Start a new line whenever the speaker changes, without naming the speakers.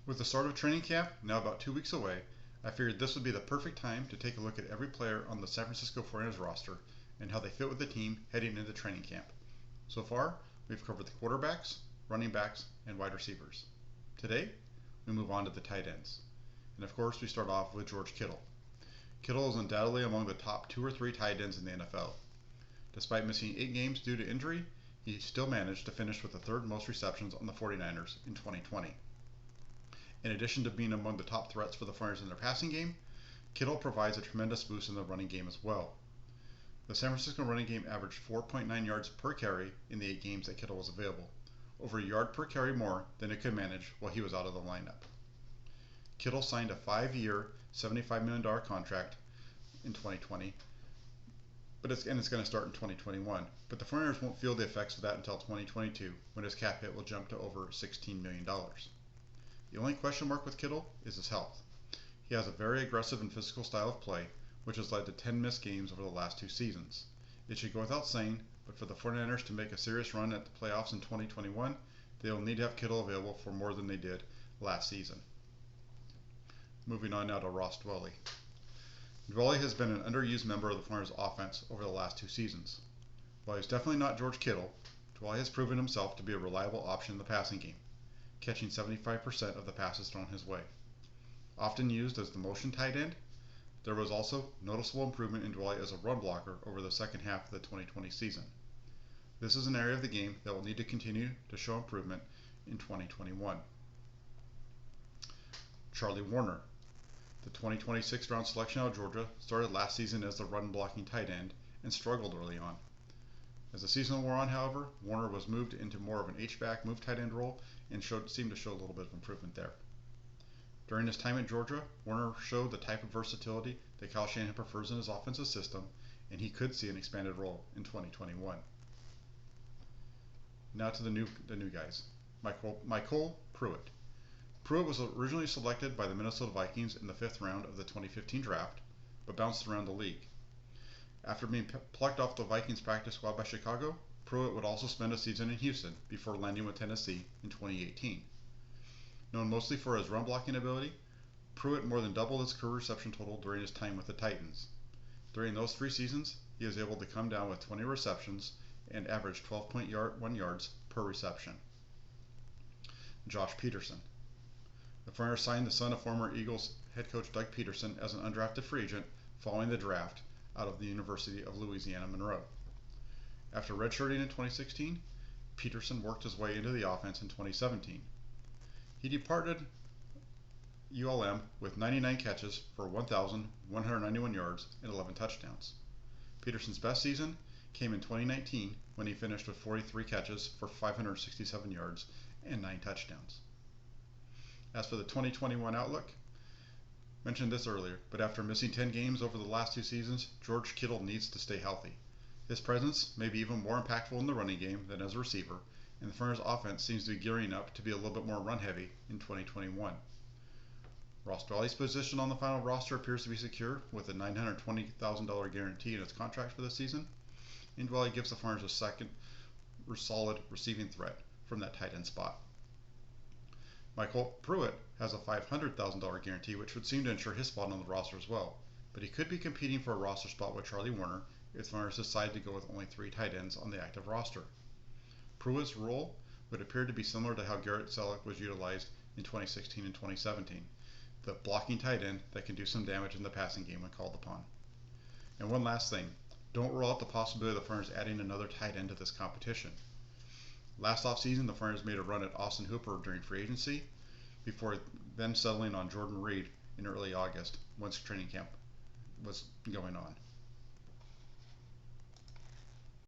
With the start of training camp now about 2 weeks away, I figured this would be the perfect time to take a look at every player on the San Francisco 49ers roster and how they fit with the team heading into training camp. So far, we've covered the quarterbacks, running backs, and wide receivers. Today, we move on to the tight ends. And of course, we start off with George Kittle. Kittle is undoubtedly among the top 2 or 3 tight ends in the NFL. Despite missing 8 games due to injury, he still managed to finish with the third most receptions on the 49ers in 2020. In addition to being among the top threats for the 49ers in their passing game, Kittle provides a tremendous boost in the running game as well. The San Francisco running game averaged 4.9 yards per carry in the 8 games that Kittle was available, over a yard per carry more than it could manage while he was out of the lineup. Kittle signed a 5-year, $75 million contract in 2020, it's going to start in 2021. But the 49ers won't feel the effects of that until 2022, when his cap hit will jump to over $16 million. The only question mark with Kittle is his health. He has a very aggressive and physical style of play, which has led to 10 missed games over the last 2 seasons. It should go without saying, but for the 49ers to make a serious run at the playoffs in 2021, they will need to have Kittle available for more than they did last season. Moving on now to Ross Dwelley. Dwelley has been an underused member of the 49ers offense over the last 2 seasons. While he's definitely not George Kittle, Dwelley has proven himself to be a reliable option in the passing game, catching 75% of the passes thrown his way. Often used as the motion tight end, there was also noticeable improvement in Dwelley as a run blocker over the second half of the 2020 season. This is an area of the game that will need to continue to show improvement in 2021. Charlie Woerner. The 2020 6th-round selection out of Georgia started last season as the run-blocking tight end and struggled early on. As the season wore on, however, Woerner was moved into more of an H-back move tight end role and seemed to show a little bit of improvement there. During his time at Georgia, Woerner showed the type of versatility that Kyle Shanahan prefers in his offensive system, and he could see an expanded role in 2021. Now to the new guys. MyCole Pruitt. Pruitt was originally selected by the Minnesota Vikings in the 5th round of the 2015 draft, but bounced around the league. After being plucked off the Vikings practice squad by Chicago, Pruitt would also spend a season in Houston before landing with Tennessee in 2018. Known mostly for his run blocking ability, Pruitt more than doubled his career reception total during his time with the Titans. During those 3 seasons, he was able to come down with 20 receptions and average 12.1 yards per reception. Josh Peterson. The 49ers signed the son of former Eagles head coach Doug Peterson as an undrafted free agent following the draft out of the University of Louisiana Monroe. After redshirting in 2016, Peterson worked his way into the offense in 2017. He departed ULM with 99 catches for 1,191 yards and 11 touchdowns. Peterson's best season came in 2019 when he finished with 43 catches for 567 yards and 9 touchdowns. As for the 2021 outlook, mentioned this earlier, but after missing 10 games over the last 2 seasons, George Kittle needs to stay healthy. His presence may be even more impactful in the running game than as a receiver, and the 49ers offense seems to be gearing up to be a little bit more run-heavy in 2021. Ross Dwelley's position on the final roster appears to be secure with a $920,000 guarantee in his contract for the season, and Dwelley gives the 49ers a second solid receiving threat from that tight end spot. MyCole Pruitt has a $500,000 guarantee, which would seem to ensure his spot on the roster as well, but he could be competing for a roster spot with Charlie Woerner if the 49ers decide to go with only 3 tight ends on the active roster. Pruitt's role would appear to be similar to how Garrett Selleck was utilized in 2016 and 2017, the blocking tight end that can do some damage in the passing game when called upon. And one last thing, don't rule out the possibility of the 49ers adding another tight end to this competition. Last offseason, the 49ers made a run at Austin Hooper during free agency, before then settling on Jordan Reed in early August once training camp was going on.